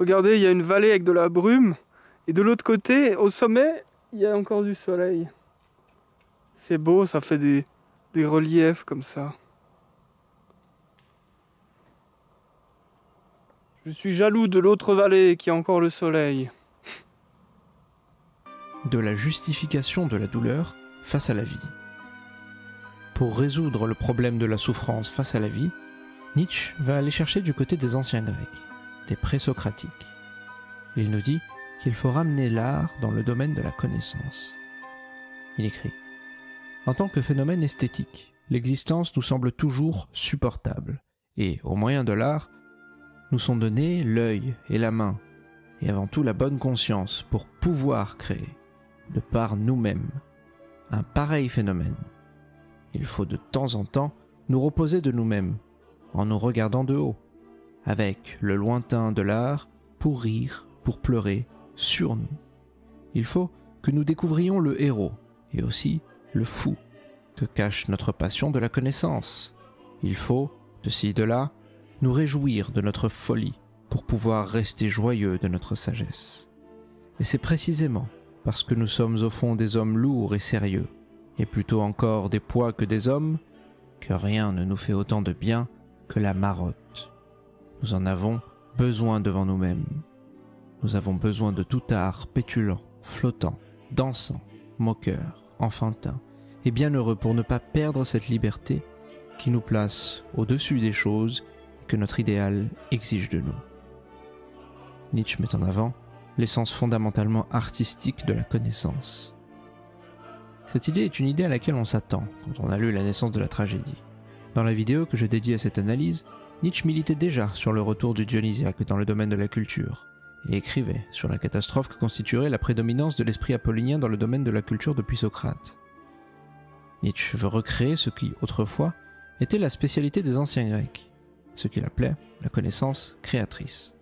Regardez, il y a une vallée avec de la brume. Et de l'autre côté, au sommet, il y a encore du soleil. C'est beau, ça fait des reliefs comme ça. Je suis jaloux de l'autre vallée qui a encore le soleil. De la justification de la douleur face à la vie. Pour résoudre le problème de la souffrance face à la vie, Nietzsche va aller chercher du côté des anciens Grecs, des présocratiques. Il nous dit qu'il faut ramener l'art dans le domaine de la connaissance. Il écrit « En tant que phénomène esthétique, l'existence nous semble toujours supportable, et, au moyen de l'art, nous sont donnés l'œil et la main, et avant tout la bonne conscience pour pouvoir créer, de par nous-mêmes, un pareil phénomène. Il faut de temps en temps nous reposer de nous-mêmes, en nous regardant de haut, avec le lointain de l'art pour rire, pour pleurer, sur nous. Il faut que nous découvrions le héros, et aussi le fou, que cache notre passion de la connaissance. Il faut, de ci de là, nous réjouir de notre folie pour pouvoir rester joyeux de notre sagesse. Et c'est précisément parce que nous sommes au fond des hommes lourds et sérieux, et plutôt encore des poids que des hommes, que rien ne nous fait autant de bien que la marotte. Nous en avons besoin devant nous-mêmes. Nous avons besoin de tout art pétulant, flottant, dansant, moqueur, enfantin, et bienheureux pour ne pas perdre cette liberté qui nous place au-dessus des choses et que notre idéal exige de nous. Nietzsche met en avant l'essence fondamentalement artistique de la connaissance. Cette idée est une idée à laquelle on s'attend quand on a lu La naissance de la tragédie. Dans la vidéo que je dédie à cette analyse, Nietzsche militait déjà sur le retour du dionysiaque dans le domaine de la culture, et écrivait sur la catastrophe que constituerait la prédominance de l'esprit apollinien dans le domaine de la culture depuis Socrate. Nietzsche veut recréer ce qui, autrefois, était la spécialité des anciens Grecs, ce qu'il appelait la connaissance créatrice.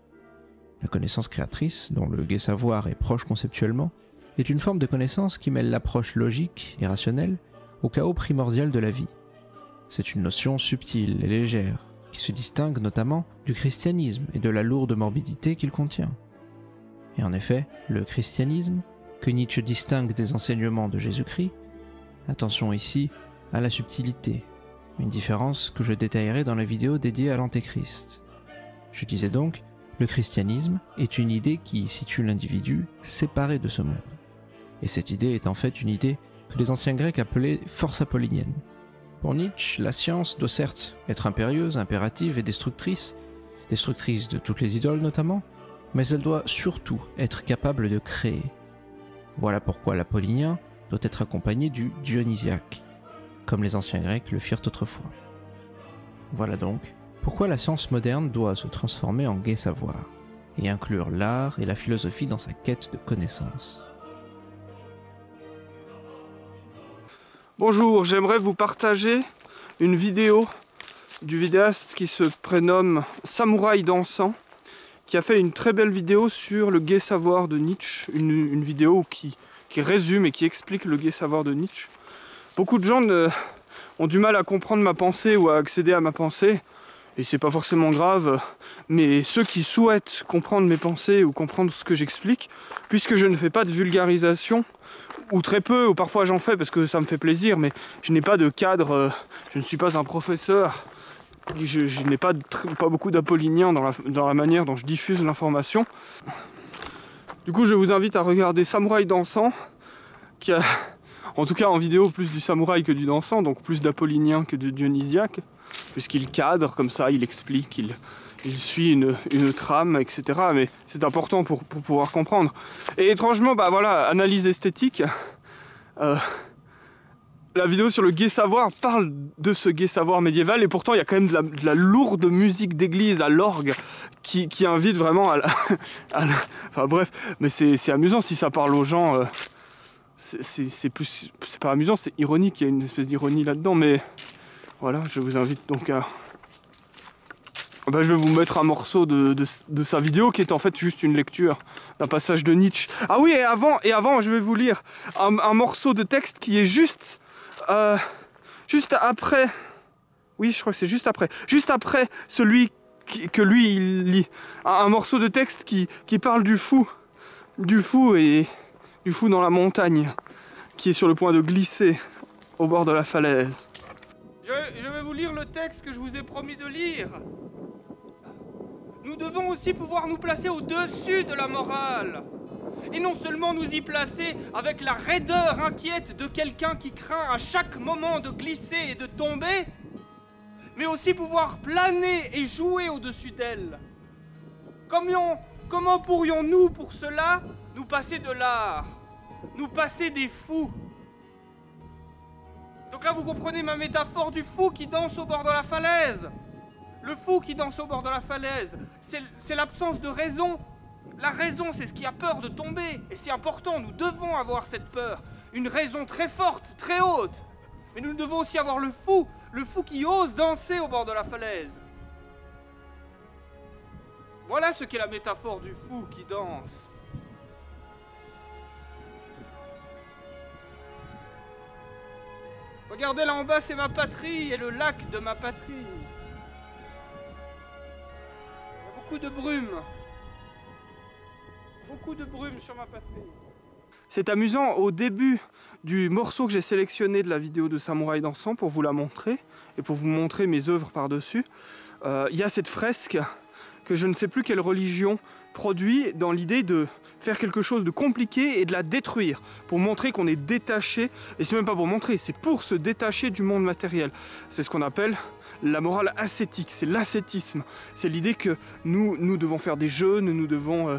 La connaissance créatrice, dont le gai savoir est proche conceptuellement, est une forme de connaissance qui mêle l'approche logique et rationnelle au chaos primordial de la vie. C'est une notion subtile et légère, qui se distingue notamment du christianisme et de la lourde morbidité qu'il contient. Et en effet, le christianisme, que Nietzsche distingue des enseignements de Jésus-Christ, attention ici à la subtilité, une différence que je détaillerai dans la vidéo dédiée à l'Antéchrist. Je disais donc, le christianisme est une idée qui situe l'individu séparé de ce monde. Et cette idée est en fait une idée que les anciens Grecs appelaient force apollinienne. Pour Nietzsche, la science doit certes être impérieuse, impérative et destructrice de toutes les idoles notamment, mais elle doit surtout être capable de créer. Voilà pourquoi l'apollinien doit être accompagné du dionysiaque, comme les anciens Grecs le firent autrefois. Voilà donc pourquoi la science moderne doit se transformer en gai savoir, et inclure l'art et la philosophie dans sa quête de connaissance. Bonjour, j'aimerais vous partager une vidéo du vidéaste qui se prénomme Samouraï dansant, qui a fait une très belle vidéo sur le gai savoir de Nietzsche, une vidéo qui résume et qui explique le gai savoir de Nietzsche. Beaucoup de gens ont du mal à comprendre ma pensée ou à accéder à ma pensée, et c'est pas forcément grave, mais ceux qui souhaitent comprendre mes pensées ou comprendre ce que j'explique, puisque je ne fais pas de vulgarisation, ou très peu, ou parfois j'en fais parce que ça me fait plaisir, mais je n'ai pas de cadre, je ne suis pas un professeur, je n'ai pas beaucoup d'apollinien dans la manière dont je diffuse l'information. Du coup, je vous invite à regarder Samouraï dansant, qui a, en tout cas en vidéo, plus du samouraï que du dansant, donc plus d'apollinien que de dionysiaque, puisqu'il cadre comme ça, il explique, il suit une trame, etc. Mais c'est important pour pouvoir comprendre. Et étrangement, bah voilà, analyse esthétique. La vidéo sur le gai savoir parle de ce gai savoir médiéval, et pourtant il y a quand même de la lourde musique d'église à l'orgue qui invite vraiment à la... Enfin bref, mais c'est amusant si ça parle aux gens. C'est pas amusant, c'est ironique, il y a une espèce d'ironie là-dedans, mais voilà, je vous invite donc à... Ben, je vais vous mettre un morceau de sa vidéo qui est en fait juste une lecture d'un passage de Nietzsche. Ah oui, et avant je vais vous lire un morceau de texte qui est juste après... Oui, je crois que c'est juste après. Juste après celui que lui, il lit. Un morceau de texte qui parle du fou dans la montagne, qui est sur le point de glisser au bord de la falaise. Je vais vous lire le texte que je vous ai promis de lire. Nous devons aussi pouvoir nous placer au-dessus de la morale. Et non seulement nous y placer avec la raideur inquiète de quelqu'un qui craint à chaque moment de glisser et de tomber, mais aussi pouvoir planer et jouer au-dessus d'elle. Comment pourrions-nous, pour cela, nous passer de l'art, nous passer des fous? Donc là, vous comprenez ma métaphore du fou qui danse au bord de la falaise. Le fou qui danse au bord de la falaise, c'est l'absence de raison. La raison, c'est ce qui a peur de tomber. Et c'est important, nous devons avoir cette peur. Une raison très forte, très haute. Mais nous devons aussi avoir le fou qui ose danser au bord de la falaise. Voilà ce qu'est la métaphore du fou qui danse. Regardez là en bas, c'est ma patrie et le lac de ma patrie. Il y a beaucoup de brume. Beaucoup de brume sur ma patrie. C'est amusant, au début du morceau que j'ai sélectionné de la vidéo de Samouraï dansant pour vous la montrer et pour vous montrer mes œuvres par-dessus, il y a cette fresque que je ne sais plus quelle religion produit dans l'idée de faire quelque chose de compliqué et de la détruire pour montrer qu'on est détaché, et c'est même pas pour montrer, c'est pour se détacher du monde matériel. C'est ce qu'on appelle la morale ascétique, c'est l'ascétisme. C'est l'idée que nous devons faire des jeûnes, nous devons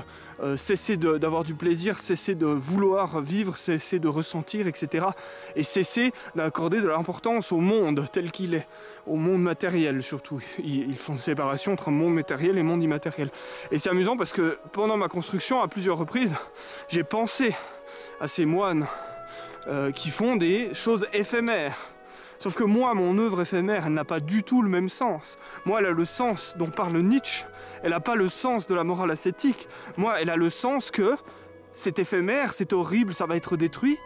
cesser d'avoir du plaisir, cesser de vouloir vivre, cesser de ressentir, etc. Et cesser d'accorder de l'importance au monde tel qu'il est, au monde matériel surtout. Ils font une séparation entre monde matériel et monde immatériel. Et c'est amusant parce que pendant ma construction, à plusieurs reprises, j'ai pensé à ces moines qui font des choses éphémères. Sauf que moi, mon œuvre éphémère, elle n'a pas du tout le même sens. Moi, elle a le sens dont parle Nietzsche. Elle n'a pas le sens de la morale ascétique. Moi, elle a le sens que c'est éphémère, c'est horrible, ça va être détruit.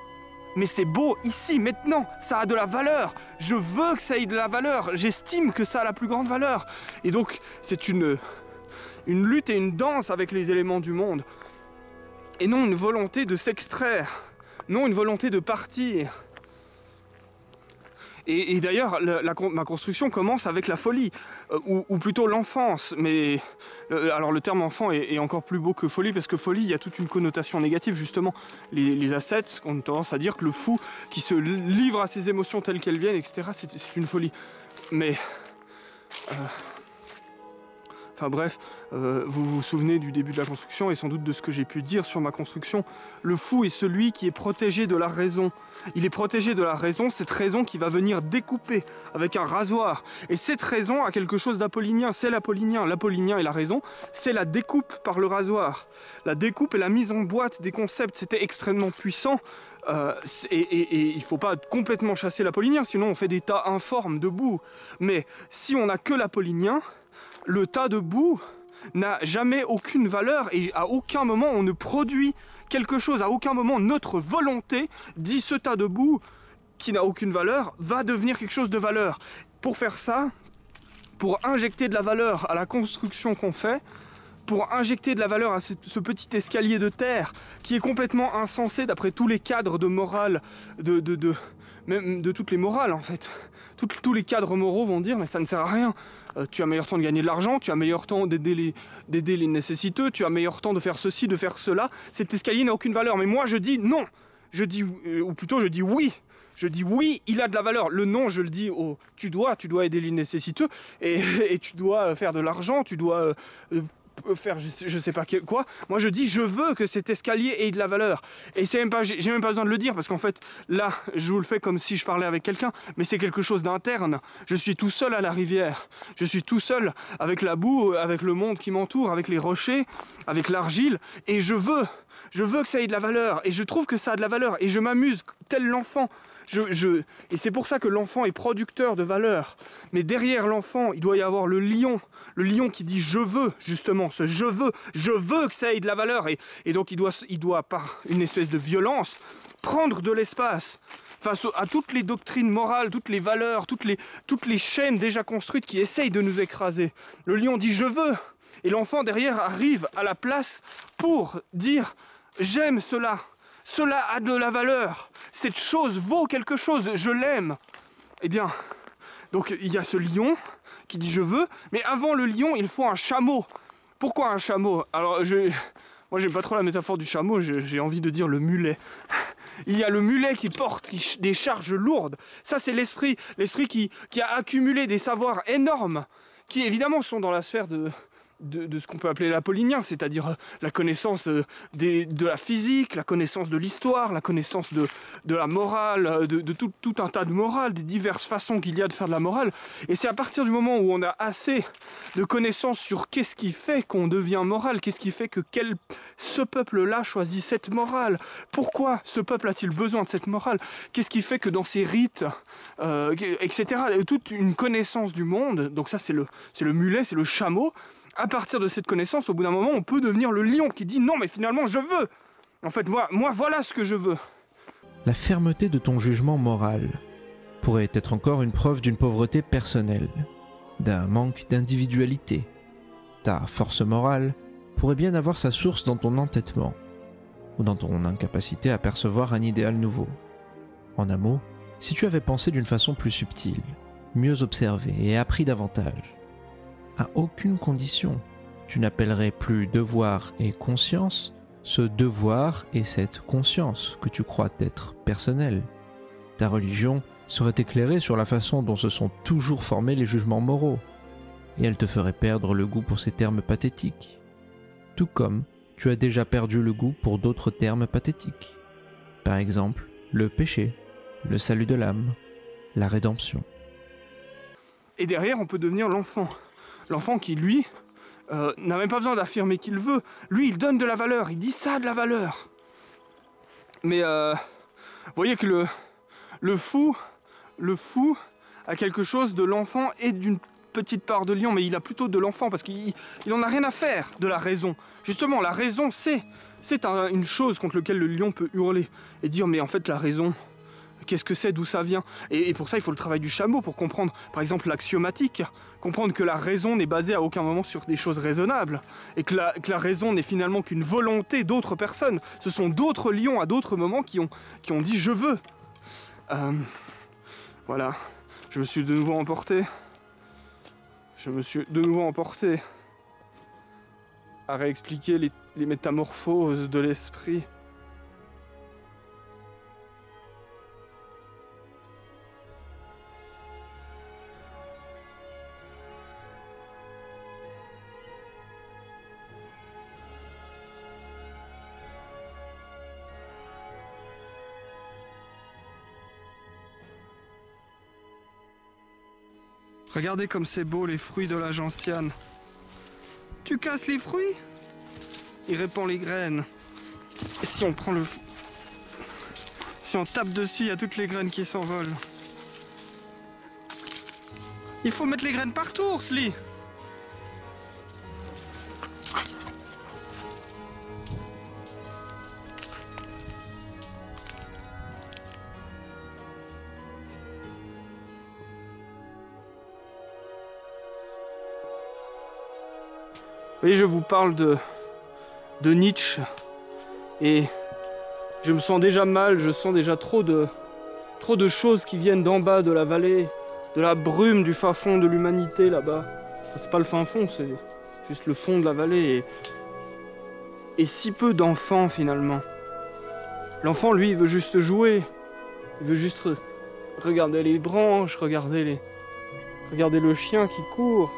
Mais c'est beau, ici, maintenant, ça a de la valeur. Je veux que ça ait de la valeur. J'estime que ça a la plus grande valeur. Et donc, c'est une lutte et une danse avec les éléments du monde. Et non une volonté de s'extraire. Non une volonté de partir. Et d'ailleurs, ma construction commence avec la folie, ou plutôt l'enfance. Mais alors le terme enfant est encore plus beau que folie, parce que folie, il y a toute une connotation négative, justement. Les ascètes ont tendance à dire que le fou qui se livre à ses émotions telles qu'elles viennent, etc., c'est une folie. Mais... Enfin bref, vous vous souvenez du début de la construction et sans doute de ce que j'ai pu dire sur ma construction. Le fou est celui qui est protégé de la raison. Il est protégé de la raison, cette raison qui va venir découper avec un rasoir. Et cette raison a quelque chose d'apollinien, c'est l'apollinien. L'apollinien et la raison, c'est la découpe par le rasoir. La découpe et la mise en boîte des concepts, c'était extrêmement puissant. Et il ne faut pas complètement chasser l'apollinien, sinon on fait des tas informes de boue. Mais si on n'a que l'apollinien, le tas de boue n'a jamais aucune valeur et à aucun moment on ne produit quelque chose, à aucun moment notre volonté dit ce tas de boue qui n'a aucune valeur va devenir quelque chose de valeur. Pour faire ça, pour injecter de la valeur à la construction qu'on fait, pour injecter de la valeur à ce petit escalier de terre qui est complètement insensé d'après tous les cadres de morale, même de toutes les morales en fait. Tous les cadres moraux vont dire mais ça ne sert à rien. Tu as meilleur temps de gagner de l'argent, tu as meilleur temps d'aider les nécessiteux, tu as meilleur temps de faire ceci, de faire cela. Cet escalier n'a aucune valeur. Mais moi je dis non. Je dis, ou plutôt je dis oui. Je dis oui, il a de la valeur. Le non, je le dis au tu dois aider les nécessiteux et tu dois faire de l'argent, tu dois faire je sais pas quoi. Moi je dis je veux que cet escalier ait de la valeur. Et j'ai même pas besoin de le dire parce qu'en fait là je vous le fais comme si je parlais avec quelqu'un, mais c'est quelque chose d'interne. Je suis tout seul à la rivière, je suis tout seul avec la boue, avec le monde qui m'entoure, avec les rochers, avec l'argile, et je veux que ça ait de la valeur, et je trouve que ça a de la valeur, et je m'amuse tel l'enfant. Et c'est pour ça que l'enfant est producteur de valeur. Mais derrière l'enfant, il doit y avoir le lion qui dit je veux, justement, ce je veux que ça ait de la valeur. Et donc il doit par une espèce de violence prendre de l'espace, face à toutes les doctrines morales, toutes les valeurs, toutes les chaînes déjà construites qui essayent de nous écraser. Le lion dit « je veux ». Et l'enfant derrière arrive à la place pour dire « j'aime cela, cela a de la valeur, cette chose vaut quelque chose, je l'aime ». Eh bien, donc il y a ce lion qui dit « je veux », mais avant le lion, il faut un chameau. Pourquoi un chameau? Alors, moi j'aime pas trop la métaphore du chameau, j'ai envie de dire le mulet. Il y a le mulet qui porte des charges lourdes. Ça c'est l'esprit qui a accumulé des savoirs énormes, qui évidemment sont dans la sphère de ce qu'on peut appeler l'apollinien, c'est-à-dire la connaissance de la physique, la connaissance de l'histoire, la connaissance de la morale, de tout un tas de morales, des diverses façons qu'il y a de faire de la morale. Et c'est à partir du moment où on a assez de connaissances sur qu'est-ce qui fait qu'on devient moral, qu'est-ce qui fait que ce peuple-là choisit cette morale, pourquoi ce peuple a-t-il besoin de cette morale, qu'est-ce qui fait que dans ses rites, etc., toute une connaissance du monde, donc ça c'est le mulet, c'est le chameau. À partir de cette connaissance, au bout d'un moment, on peut devenir le lion qui dit « non, mais finalement, je veux !» En fait, moi, voilà ce que je veux. La fermeté de ton jugement moral pourrait être encore une preuve d'une pauvreté personnelle, d'un manque d'individualité. Ta force morale pourrait bien avoir sa source dans ton entêtement, ou dans ton incapacité à percevoir un idéal nouveau. En un mot, si tu avais pensé d'une façon plus subtile, mieux observé et appris davantage, à aucune condition, tu n'appellerais plus devoir et conscience ce devoir et cette conscience que tu crois être personnelle. Ta religion serait éclairée sur la façon dont se sont toujours formés les jugements moraux, et elle te ferait perdre le goût pour ces termes pathétiques, tout comme tu as déjà perdu le goût pour d'autres termes pathétiques. Par exemple, le péché, le salut de l'âme, la rédemption. Et derrière, on peut devenir l'enfant. L'enfant qui, lui, n'a même pas besoin d'affirmer qu'il veut. Lui, il donne de la valeur, il dit ça a de la valeur. Mais vous voyez que le fou a quelque chose de l'enfant et d'une petite part de lion, mais il a plutôt de l'enfant parce qu'il en a rien à faire de la raison. Justement, la raison, c'est une chose contre laquelle le lion peut hurler et dire mais en fait la raison, qu'est-ce que c'est, d'où ça vient? Et pour ça, il faut le travail du chameau pour comprendre, par exemple, l'axiomatique. Comprendre que la raison n'est basée à aucun moment sur des choses raisonnables. Et que la raison n'est finalement qu'une volonté d'autres personnes. Ce sont d'autres lions à d'autres moments qui ont dit « je veux ». Voilà. Je me suis de nouveau emporté. À réexpliquer les métamorphoses de l'esprit. Regardez comme c'est beau les fruits de la gentiane. Tu casses les fruits, il répand les graines. Et si on prend si on tape dessus, il y a toutes les graines qui s'envolent. Il faut mettre les graines partout, Oursli. Vous voyez, je vous parle de Nietzsche et je me sens déjà mal, je sens déjà trop de choses qui viennent d'en bas de la vallée, de la brume du fin fond de l'humanité là-bas. C'est pas le fin fond, c'est juste le fond de la vallée et si peu d'enfants finalement. L'enfant, lui, il veut juste jouer, il veut juste regarder les branches, regarder le chien qui court.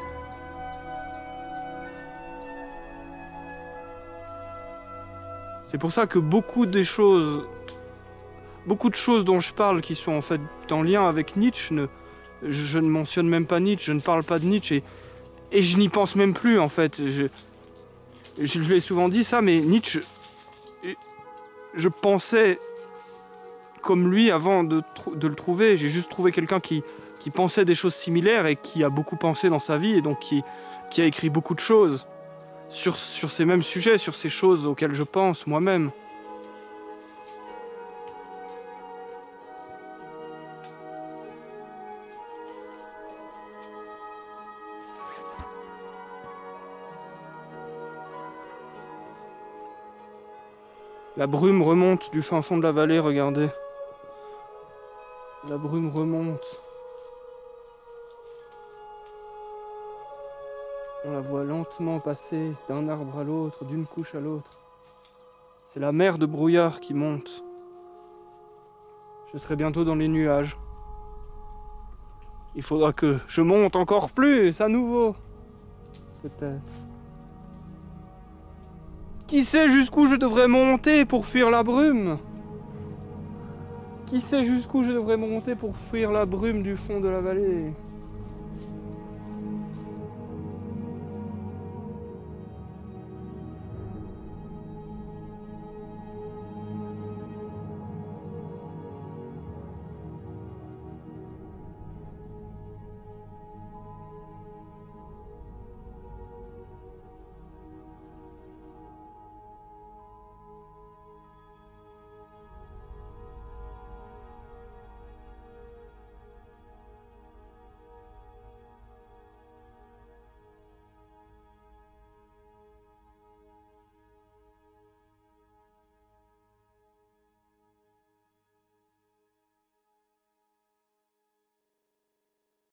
C'est pour ça que beaucoup de choses dont je parle qui sont en fait en lien avec Nietzsche, je ne mentionne même pas Nietzsche, je ne parle pas de Nietzsche et je n'y pense même plus en fait. Je l'ai souvent dit ça, mais Nietzsche, je pensais comme lui avant de le trouver. J'ai juste trouvé quelqu'un qui pensait des choses similaires et qui a beaucoup pensé dans sa vie et donc qui a écrit beaucoup de choses. Sur ces mêmes sujets, sur ces choses auxquelles je pense moi-même. La brume remonte du fin fond de la vallée, regardez. La brume remonte. On la voit lentement passer d'un arbre à l'autre, d'une couche à l'autre. C'est la mer de brouillard qui monte. Je serai bientôt dans les nuages. Il faudra que je monte encore plus, à nouveau. Peut-être. Qui sait jusqu'où je devrais monter pour fuir la brume? Qui sait jusqu'où je devrais monter pour fuir la brume du fond de la vallée?